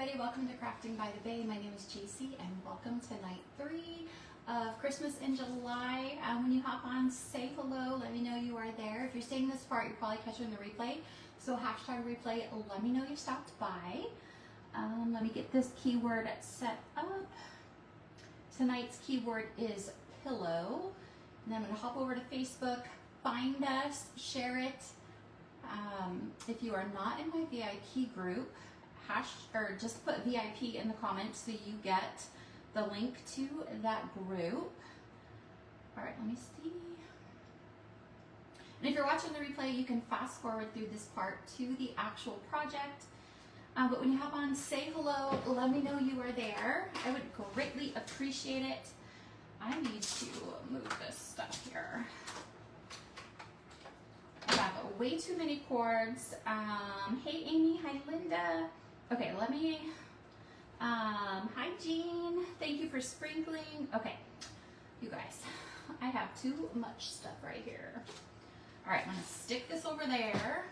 everybody, welcome to Crafting by the Bay. My name is JC and welcome to night 3 of Christmas in July. When you hop on, say hello, let me know you are there. If you're seeing this part, you're probably catching the replay. So hashtag replay, let me know you stopped by. Let me get this keyword set up. Tonight's keyword is pillow. And then I'm gonna hop over to Facebook, find us, share it. If you are not in my VIP group, or just put VIP in the comments so you get the link to that group. All right, let me see. And if you're watching the replay, you can fast forward through this part to the actual project. But when you hop on, say hello, let me know you are there. I would greatly appreciate it. I need to move this stuff here. I have way too many cords. Hey Amy, hi Linda. Okay, let me, hi Jean, thank you for sprinkling. Okay, you guys, I have too much stuff right here. All right, I'm gonna stick this over there.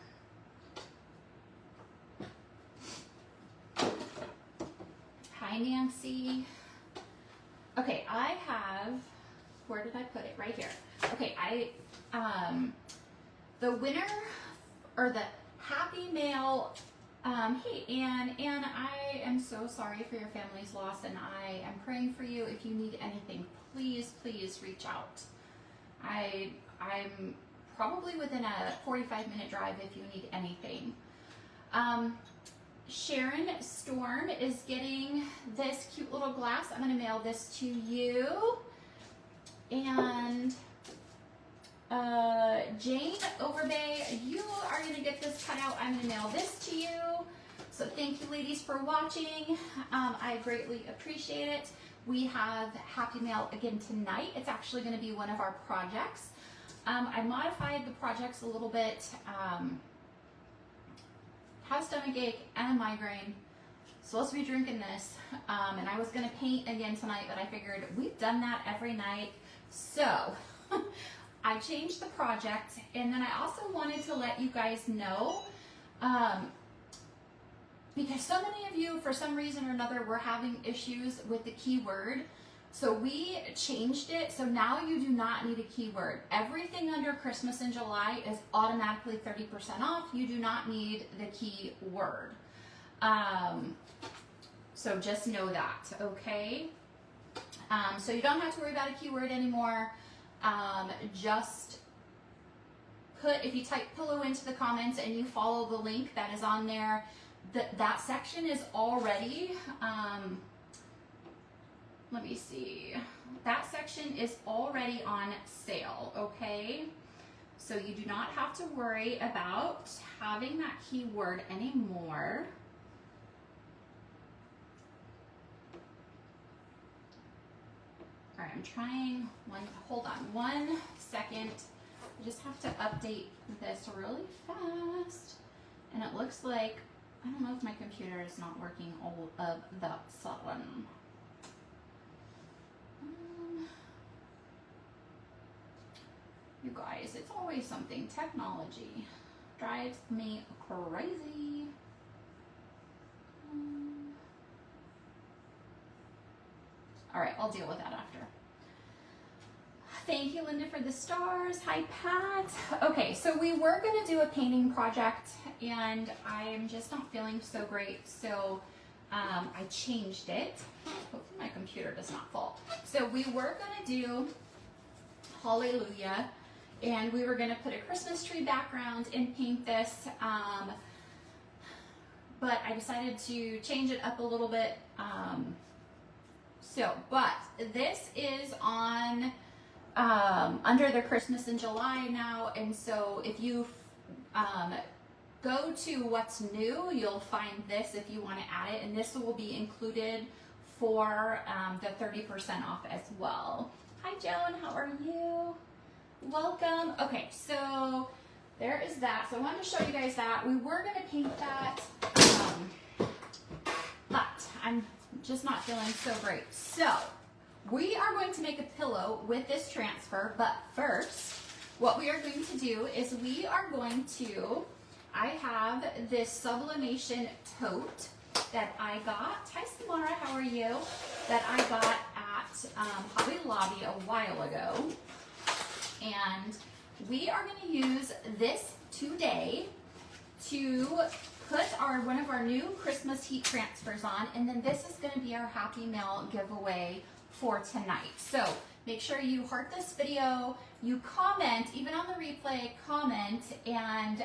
Hi Nancy. Okay, I have, where did I put it? Right here. Okay, the winner, or the happy mail, hey Anne, I am so sorry for your family's loss and I am praying for you. If you need anything, please reach out. I'm probably within a 45-minute drive if you need anything. Sharon Storm is getting this cute little glass. I'm gonna mail this to you. And Jane Overbay, you are gonna get this cut out. I'm gonna mail this to you. So thank you ladies for watching. I greatly appreciate it. We have Happy Mail again tonight. It's actually gonna be one of our projects. I modified the projects a little bit. Have stomach ache and a migraine. Supposed to be drinking this. And I was gonna paint again tonight, but I figured we've done that every night. So I changed the project, and then I also wanted to let you guys know, because so many of you, for some reason or another, were having issues with the keyword. So we changed it, so now you do not need a keyword. Everything under Christmas in July is automatically 30% off. You do not need the keyword. So just know that, okay? So you don't have to worry about a keyword anymore. Just put, if you type pillow into the comments and you follow the link that is on there, that section is already, let me see, that section is already on sale, okay? So you do not have to worry about having that keyword anymore. All right, I'm trying, hold on one second. I just have to update this really fast. And it looks like, I don't know if my computer is not working all of the sudden. You guys, it's always something. Technology drives me crazy. All right, I'll deal with that after. Thank you, Linda, for the stars. Hi, Pat. Okay, so we were gonna do a painting project and I'm just not feeling so great. So I changed it. Hopefully my computer does not fall. So we were gonna do Hallelujah, and we were gonna put a Christmas tree background and paint this. But I decided to change it up a little bit. But this is on under the Christmas in July now, and so if you go to what's new, you'll find this if you want to add it, and this will be included for the 30% off as well. Hi Joan, how are you? Welcome. Okay, so there is that. So I wanted to show you guys that. We were going to paint that, but I'm just not feeling so great. So we are going to make a pillow with this transfer, but first what we are going to do is we are going to, I have this sublimation tote that I got. Hi, Samara, how are you? That I got at Hobby Lobby a while ago. And we are going to use this today to put one of our new Christmas heat transfers on, and then this is going to be our Happy Mail giveaway for tonight. So make sure you heart this video, you comment, even on the replay, comment, and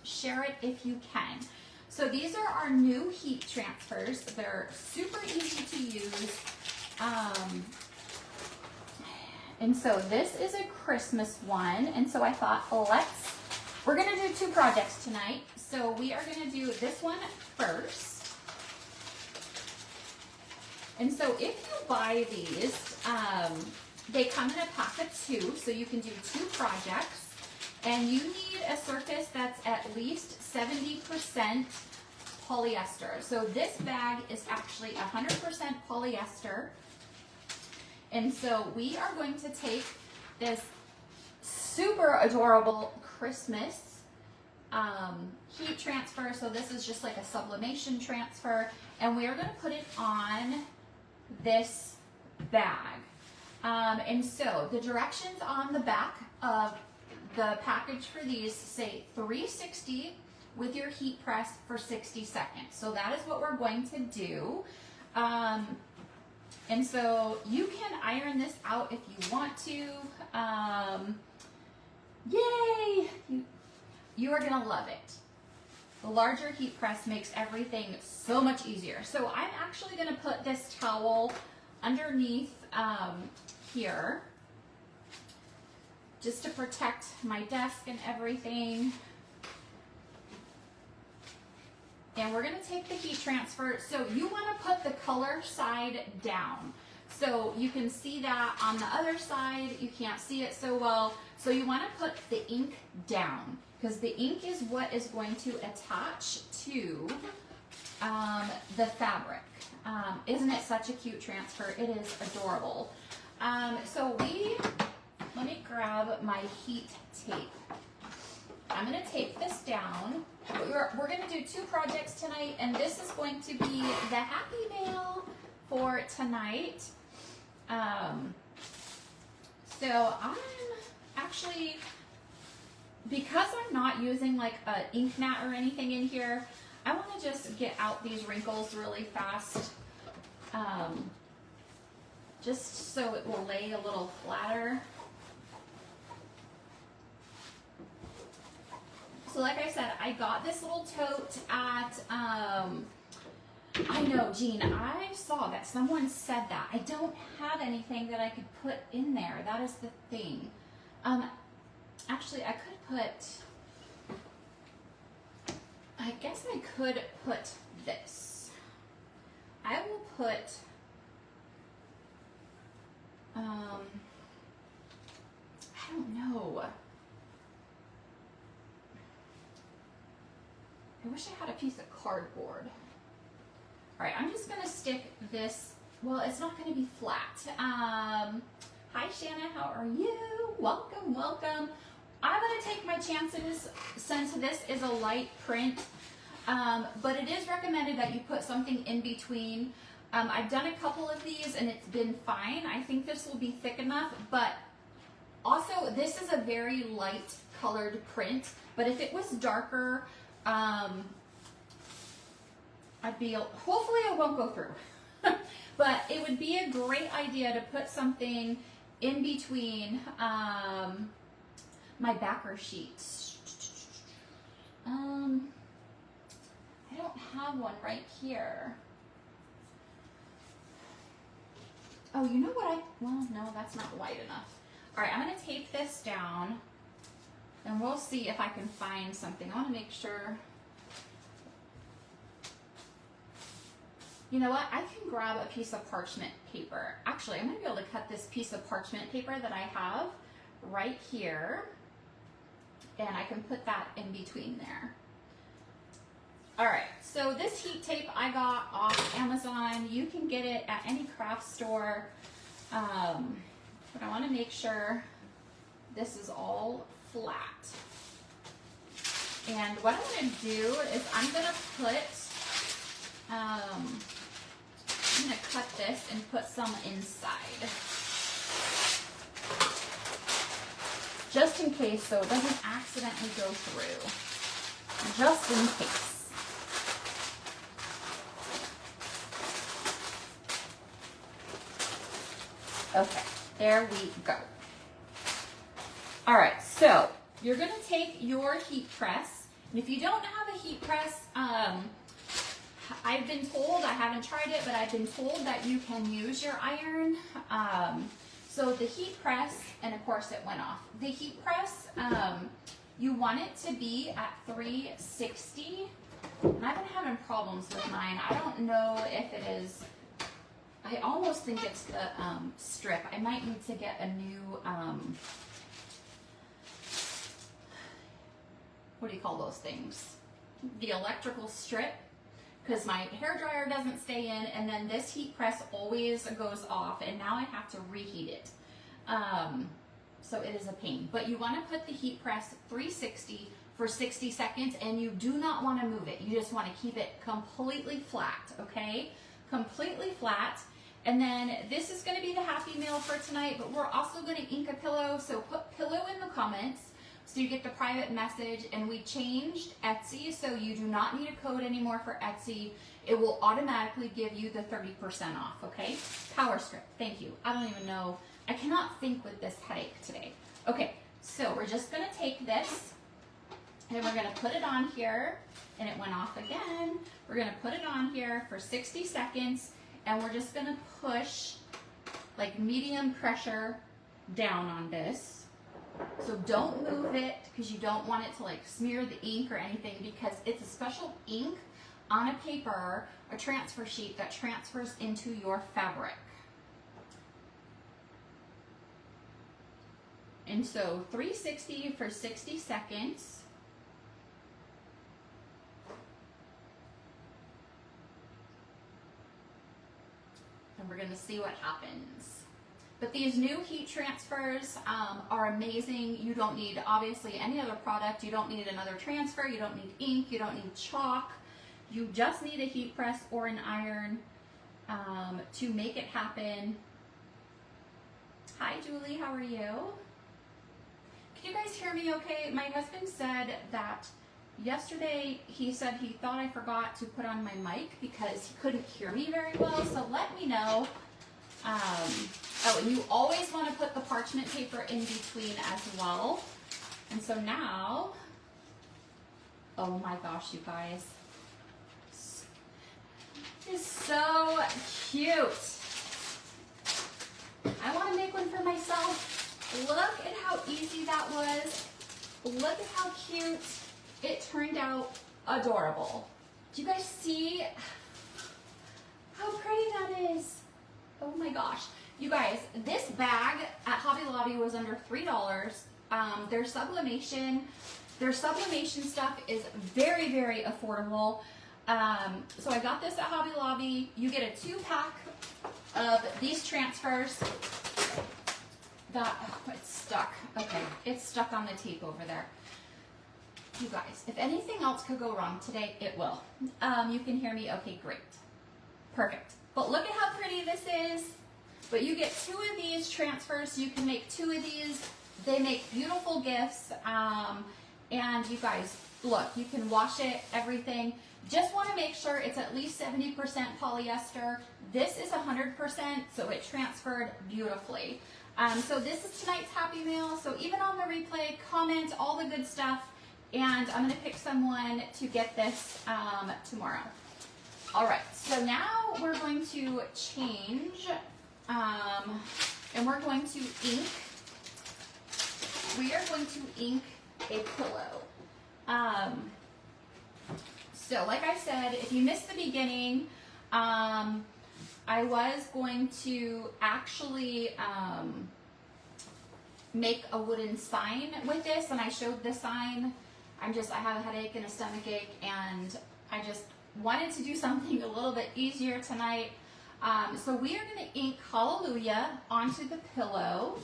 share it if you can. So these are our new heat transfers. They're super easy to use. And so this is a Christmas one. And so I thought, we're gonna do two projects tonight. So we are gonna do this one first. And so if you buy these, they come in a pack of two, so you can do two projects. And you need a surface that's at least 70% polyester. So this bag is actually 100% polyester. And so we are going to take this super adorable Christmas heat transfer. So this is just like a sublimation transfer. And we are going to put it on this bag. And so the directions on the back of the package for these say 360 with your heat press for 60 seconds. So that is what we're going to do. And so you can iron this out if you want to. Yay! You are gonna love it. The larger heat press makes everything so much easier. So I'm actually gonna put this towel underneath here, just to protect my desk and everything. And we're gonna take the heat transfer. So you wanna put the color side down. So you can see that on the other side, you can't see it so well. So you wanna put the ink down, because the ink is what is going to attach to the fabric. Isn't it such a cute transfer? It is adorable. Let me grab my heat tape. I'm gonna tape this down. We're gonna do two projects tonight, and this is going to be the Happy Mail for tonight. So I'm actually, because I'm not using like an ink mat or anything in here, I wanna just get out these wrinkles really fast. Just so it will lay a little flatter. So like I said, I got this little tote at, I know, Jean, I saw that someone said that. I don't have anything that I could put in there. That is the thing. Actually, I guess I could put this. I will put, I don't know. I wish I had a piece of cardboard. All right, I'm just gonna stick this, well, it's not gonna be flat. Hi Shanna, how are you? Welcome, welcome. I'm gonna take my chances since this is a light print, but it is recommended that you put something in between. I've done a couple of these and it's been fine. I think this will be thick enough, but also this is a very light colored print, but if it was darker, hopefully it won't go through, but it would be a great idea to put something in between my backer sheets. I don't have one right here. Oh, you know what well, no, that's not wide enough. All right, I'm gonna tape this down and we'll see if I can find something. I wanna make sure. You know what? I can grab a piece of parchment paper. Actually, I'm gonna be able to cut this piece of parchment paper that I have right here, and I can put that in between there. All right, so this heat tape I got off Amazon. You can get it at any craft store, but I wanna make sure this is all flat. And what I'm gonna do is I'm gonna put I'm going to cut this and put some inside. Just in case, so it doesn't accidentally go through. Just in case. Okay, there we go. All right, so you're gonna take your heat press, and if you don't have a heat press, I've been told, I haven't tried it, but I've been told that you can use your iron. So the heat press, and of course it went off. The heat press, you want it to be at 360. And I've been having problems with mine. I don't know if it is, I almost think it's the strip. I might need to get a new, what do you call those things? The electrical strip, because my hair dryer doesn't stay in, and then this heat press always goes off, and now I have to reheat it. So it is a pain. But you want to put the heat press 360 for 60 seconds, and you do not want to move it. You just want to keep it completely flat, okay? Completely flat. And then this is going to be the happy meal for tonight, but we're also going to ink a pillow, so put pillow in the comments so you get the private message. And we changed Etsy, so you do not need a code anymore for Etsy. It will automatically give you the 30% off, okay? Power strip, thank you. I don't even know, I cannot think with this headache today. Okay, so we're just going to take this, and we're going to put it on here, and it went off again. We're going to put it on here for 60 seconds. And we're just gonna push like medium pressure down on this. So don't move it, because you don't want it to like smear the ink or anything, because it's a special ink on a paper, a transfer sheet that transfers into your fabric. And so 360 for 60 seconds. And we're going to see what happens. But these new heat transfers are amazing. You don't need, obviously, any other product. You don't need another transfer. You don't need ink. You don't need chalk. You just need a heat press or an iron to make it happen. Hi, Julie. How are you? Can you guys hear me okay? My husband said that yesterday he said he thought I forgot to put on my mic because he couldn't hear me very well, so let me know. Oh, and you always want to put the parchment paper in between as well. And so now, oh my gosh, you guys, it's so cute. I want to make one for myself. Look at how easy that was. Look at how cute. It turned out adorable. Do you guys see how pretty that is? Oh my gosh. You guys, this bag at Hobby Lobby was under $3. Their sublimation stuff is very, very affordable. So I got this at Hobby Lobby. You get a 2-pack of these transfers. It's stuck. Okay, it's stuck on the tape over there. You guys, if anything else could go wrong today, it will. You can hear me? Okay, great. Perfect. But look at how pretty this is. But you get 2 of these transfers. You can make 2 of these. They make beautiful gifts. And you guys, look, you can wash it, everything. Just want to make sure it's at least 70% polyester. This is 100%, so it transferred beautifully. So this is tonight's Happy Meal. So even on the replay, comment all the good stuff. And I'm going to pick someone to get this tomorrow. All right, so now we're going to change, and we're going to ink. We are going to ink a pillow. So like I said, if you missed the beginning, I was going to actually make a wooden sign with this, and I showed the sign. I have a headache and a stomach ache, and I just wanted to do something a little bit easier tonight. So we are going to ink Hallelujah onto the pillow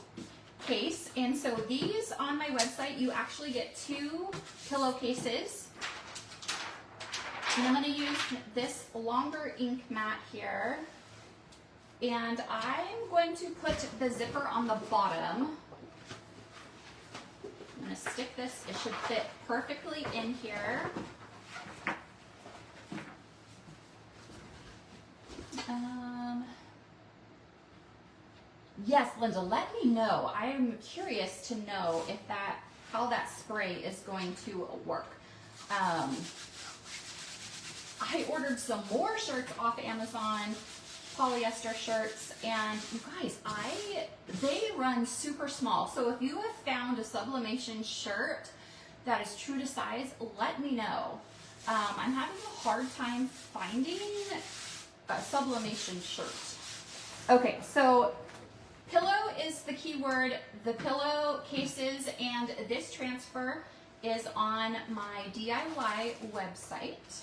case. And so these on my website, you actually get 2 pillowcases. And I'm going to use this longer ink mat here. And I'm going to put the zipper on the bottom. I'm going to stick this, it should fit perfectly in here. Yes, Linda, let me know. I am curious to know if how that spray is going to work. I ordered some more shirts off Amazon, polyester shirts, and you guys, they run super small. So if you have found a sublimation shirt that is true to size, let me know. I'm having a hard time finding a sublimation shirt. Okay, so pillow is the key word. The pillow cases and this transfer is on my DIY website.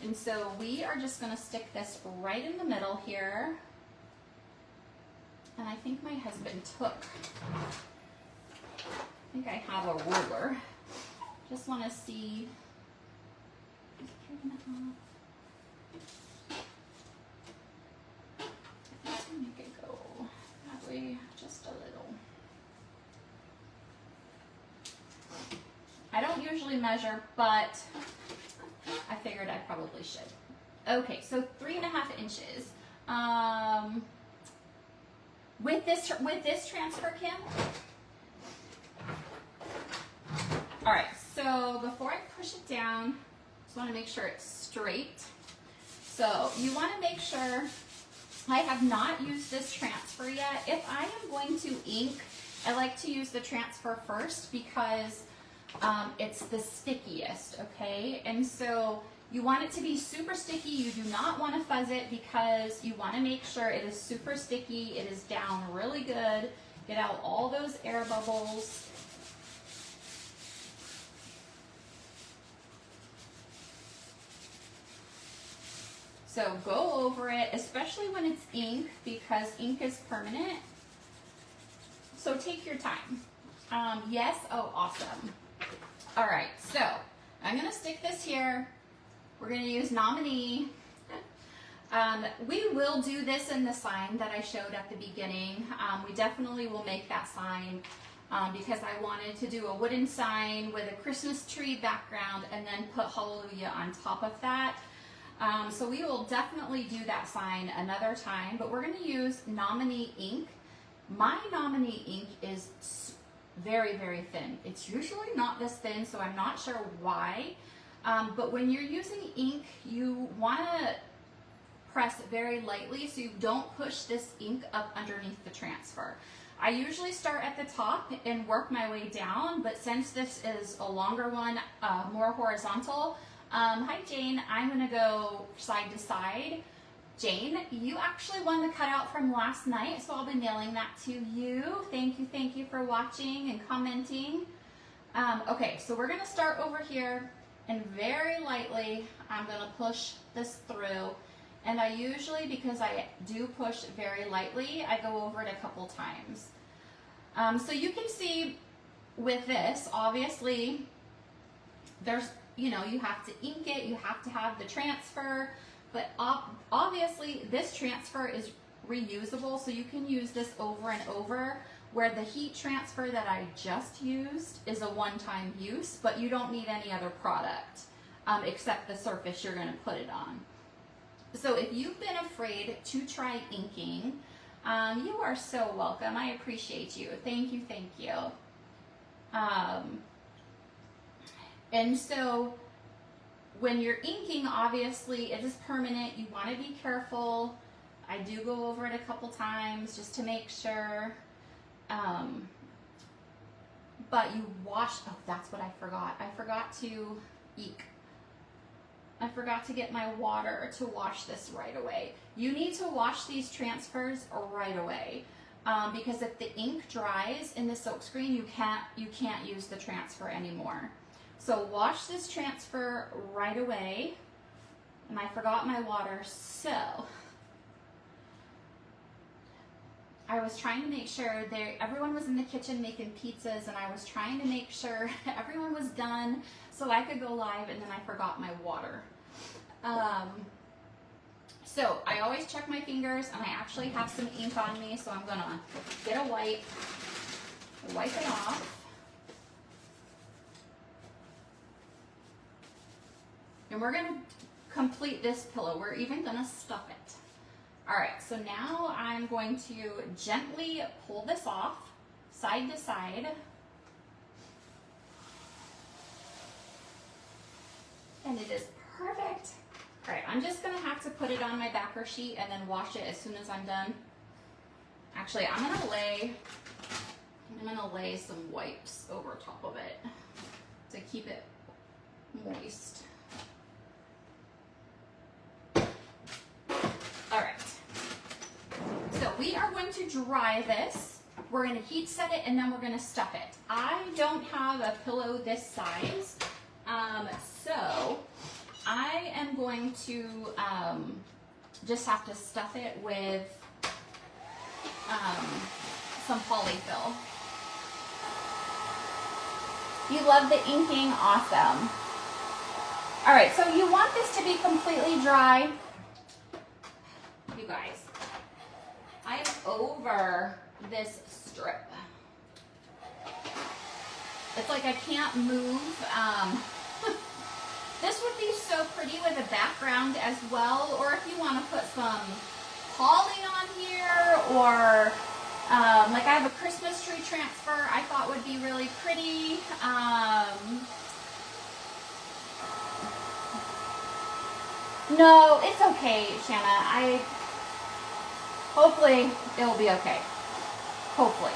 And so we are just going to stick this right in the middle here. And I think my husband took, I think I have a ruler. Just want to see. Let's make it go that way just a little. I don't usually measure, but I figured I probably should. Okay, so 3.5 inches. With this transfer, Kim. All right, so before I push it down, just want to make sure it's straight. So you want to make sure, I have not used this transfer yet. If I am going to ink, I like to use the transfer first because it's the stickiest, okay? And so you want it to be super sticky. You do not want to fuzz it because you want to make sure it is super sticky. It is down really good. Get out all those air bubbles. So go over it, especially when it's ink, because ink is permanent. So take your time. Yes, oh, awesome. All right, so I'm gonna stick this here. We're gonna use nominee. We will do this in the sign that I showed at the beginning. We definitely will make that sign because I wanted to do a wooden sign with a Christmas tree background and then put hallelujah on top of that. So we will definitely do that sign another time, but we're gonna use nominee ink. My nominee ink is very, very thin. It's usually not this thin, so I'm not sure why. But when you're using ink, you wanna press very lightly so you don't push this ink up underneath the transfer. I usually start at the top and work my way down, but since this is a longer one, more horizontal, hi Jane, I'm gonna go side to side. Jane, you actually won the cutout from last night, so I'll be mailing that to you. Thank you for watching and commenting. Okay, so we're gonna start over here and very lightly, I'm gonna push this through. And I usually, because I do push very lightly, I go over it a couple times. So you can see with this, obviously, there's, you know, you have to ink it, you have to have the transfer, but obviously this transfer is reusable, so you can use this over and over, where the heat transfer that I just used is a one-time use, but you don't need any other product except the surface you're gonna put it on. So if you've been afraid to try inking, you are so welcome. I appreciate you. Thank you, thank you. And so when you're inking, obviously it is permanent. You want to be careful. I do go over it a couple times just to make sure. But you wash, oh, that's what I forgot. I forgot to ink. I forgot to get my water to wash this right away. You need to wash these transfers right away because if the ink dries in the silkscreen, you can't use the transfer anymore. So wash this transfer right away. And I forgot my water, so I was trying to make sure everyone was in the kitchen making pizzas, and I was trying to make sure everyone was done so I could go live, and then I forgot my water. So I always check my fingers, and I actually have some ink on me, so I'm gonna get a wipe it off. And we're gonna complete this pillow. We're even gonna stuff it. All right, so now I'm going to gently pull this off, side to side. And it is perfect. All right, I'm just gonna have to put it on my backer sheet and then wash it as soon as I'm done. Actually, I'm gonna lay some wipes over top of it to keep it moist. All right, so we are going to dry this. We're gonna heat set it, and then we're gonna stuff it. I don't have a pillow this size, so I am going to just have to stuff it with some polyfill. You love the inking? Awesome. All right, so you want this to be completely dry. You guys, I'm over this strip. It's like I can't move. This would be so pretty with a background as well, or if you want to put some holly on here, or like I have a Christmas tree transfer I thought would be really pretty. No, it's okay, Shanna. Hopefully it'll be okay. Hopefully.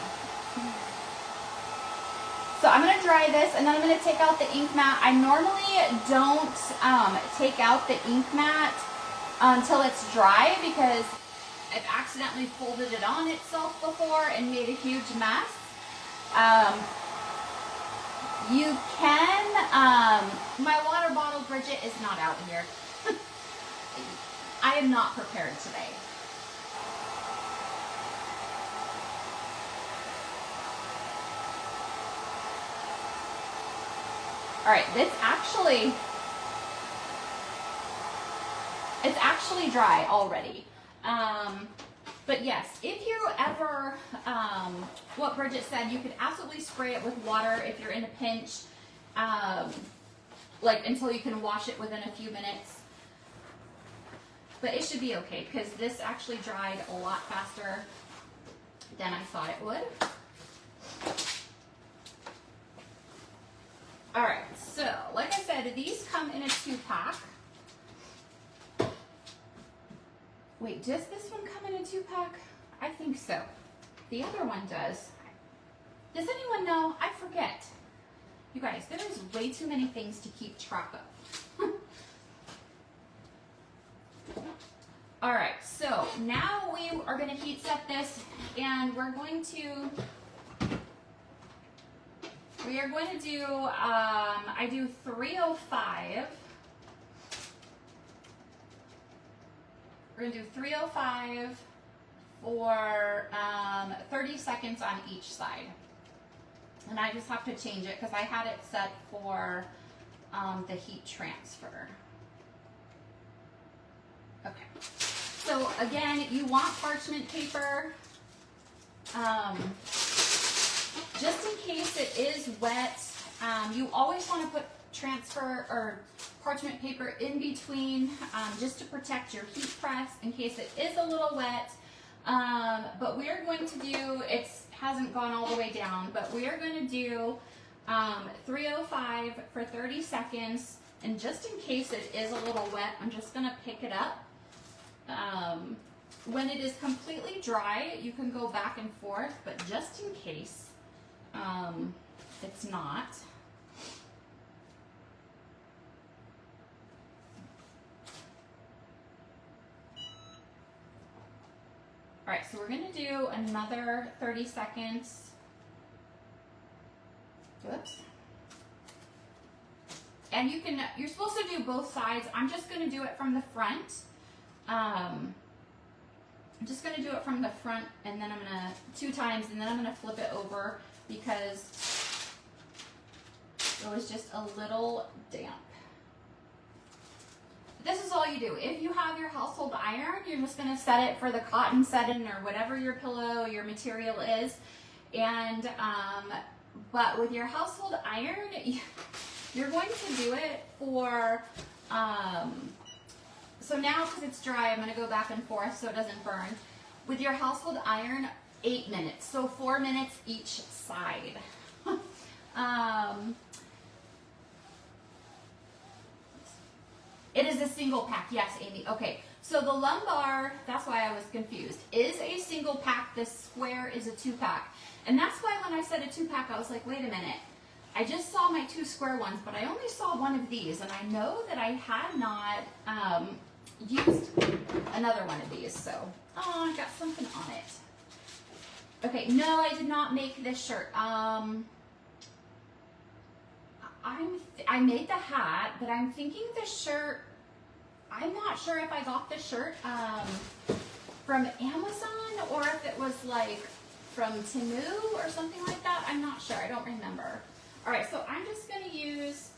So I'm going to dry this, and then I'm going to take out the ink mat. I normally don't take out the ink mat until it's dry, because I've accidentally folded it on itself before and made a huge mess. You can, my water bottle, Bridget, is not out here. I am not prepared today. All right, it's actually dry already. But yes, if you ever, what Bridget said, you could absolutely spray it with water if you're in a pinch, like until you can wash it within a few minutes. But it should be okay, because this actually dried a lot faster than I thought it would. All right, so like I said, these come in a 2-pack. Wait, does this one come in a 2-pack? I think so. The other one does. Does anyone know? I forget. You guys, there is way too many things to keep track of. All right, so now we are going to heat set this, and we are going to do, I do 305. We're going to do 305 for 30 seconds on each side. And I just have to change it because I had it set for the heat transfer. Okay. So again, you want parchment paper. Just in case it is wet, you always want to put transfer or parchment paper in between, just to protect your heat press in case it is a little wet. But we are going to do, it hasn't gone all the way down, but we are going to do 305 for 30 seconds. And just in case it is a little wet, I'm just going to pick it up. When it is completely dry, you can go back and forth, but just in case it's not. All right, so we're going to do another 30 seconds. Whoops. And you're supposed to do both sides. I'm just going to do it from the front. I'm just going to do it from the front, and then I'm going to 2 times, and then I'm going to flip it over because it was just a little damp. this is all you do. If you have your household iron, you're just gonna set it for the cotton setting or whatever your pillow, your material is. And, but with your household iron, you're going to do it for, so now because it's dry, I'm gonna go back and forth so it doesn't burn. With your household iron, 8 minutes, so 4 minutes each side. It is a single pack, yes, Amy. Okay, so the lumbar, that's why I was confused, is a single pack. This square is a 2-pack. And that's why when I said a 2-pack, I was like, wait a minute. I just saw my 2 square ones, but I only saw one of these. And I know that I had not used another one of these. So, oh, I got something on it. Okay, no, I did not make this shirt. I made the hat, but I'm thinking the shirt, I'm not sure if I got the shirt from Amazon or if it was like from Temu or something like that. I'm not sure, I don't remember. All right, so I'm just gonna use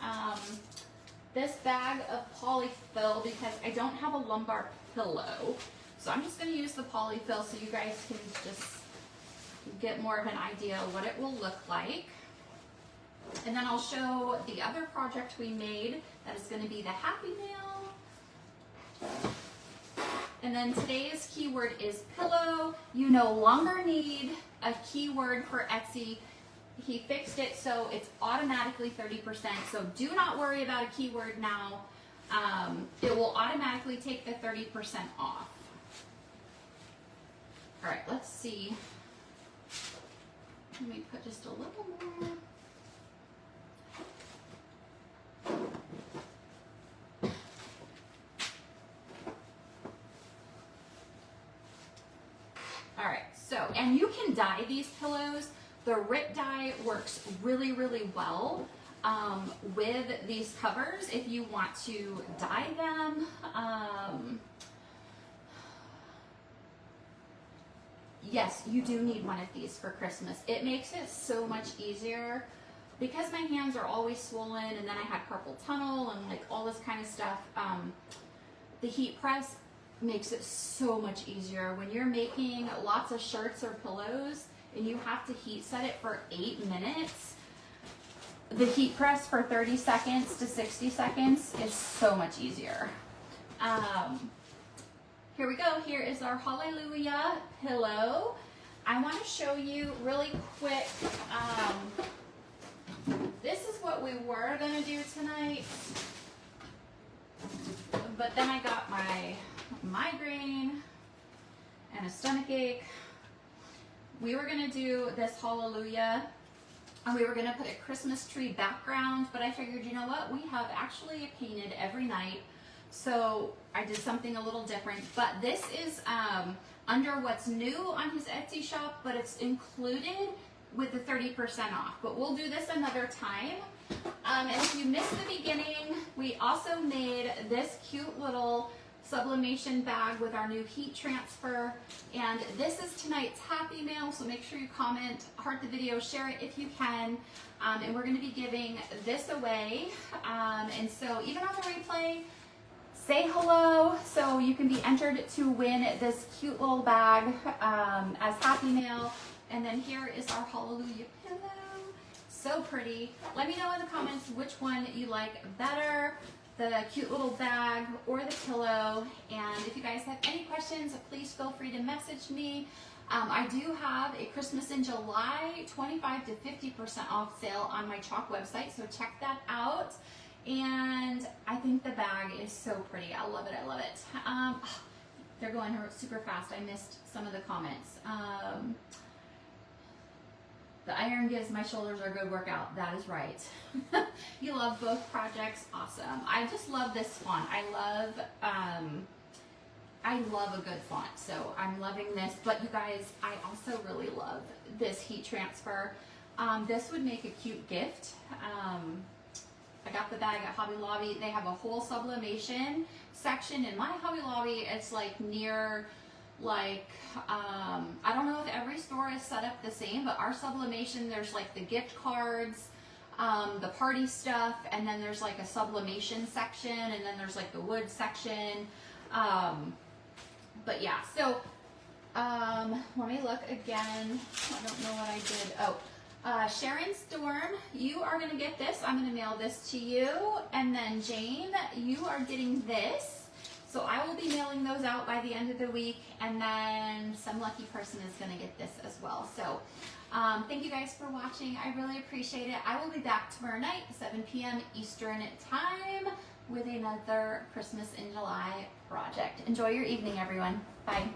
this bag of polyfill because I don't have a lumbar pillow. So I'm just gonna use the polyfill so you guys can just get more of an idea of what it will look like. And then I'll show the other project we made that is going to be the Happy Mail. And then today's keyword is pillow. You no longer need a keyword for Etsy. He fixed it so it's automatically 30%. So do not worry about a keyword now. It will automatically take the 30% off. All right, let's see. Let me put just a little more. All right, so, and you can dye these pillows. The Rip dye works really, really well with these covers if you want to dye them. Yes, you do need one of these for Christmas. It makes it so much easier because my hands are always swollen and then I had carpal tunnel and like all this kind of stuff. The heat press makes it so much easier when you're making lots of shirts or pillows and you have to heat set it for 8 minutes. The heat press for 30 seconds to 60 seconds is so much easier. Here we go. Here is our Hallelujah pillow. I want to show you really quick. This is what we were going to do tonight, but then I got my migraine and a stomach ache. We were going to do this Hallelujah, and we were going to put a Christmas tree background, but I figured, you know what? We have actually painted every night. So I did something a little different, but this is under what's new on his Etsy shop, but it's included with the 30% off, but we'll do this another time. And if you missed the beginning, we also made this cute little sublimation bag with our new heat transfer. And this is tonight's Happy Mail, so make sure you comment, heart the video, share it if you can. And we're gonna be giving this away. And so even on the replay, say hello so you can be entered to win this cute little bag as Happy Mail. And then here is our Hallelujah pillow. So pretty. Let me know in the comments which one you like better, the cute little bag or the pillow. And if you guys have any questions, please feel free to message me. I do have a Christmas in July 25 to 50% off sale on my Chalk website, so check that out. And I think the bag is so pretty. I love it. I love it. They're going super fast. I missed some of the comments. The iron gives my shoulders a good workout. That is right. You love both projects. Awesome. I just love this font. I love a good font. So I'm loving this. But you guys, I also really love this heat transfer. This would make a cute gift. I got the bag at Hobby Lobby. They have a whole sublimation section in my Hobby Lobby. It's like near, like, I don't know if every store is set up the same, but our sublimation, there's like the gift cards, the party stuff, and then there's like a sublimation section, and then there's like the wood section. But yeah, so let me look again. I don't know what I did. Oh, Sharon Storm, you are going to get this. I'm going to mail this to you. And then Jane, you are getting this. So I will be mailing those out by the end of the week. And then some lucky person is going to get this as well. So thank you guys for watching. I really appreciate it. I will be back tomorrow night, 7 p.m. Eastern time, with another Christmas in July project. Enjoy your evening, everyone. Bye.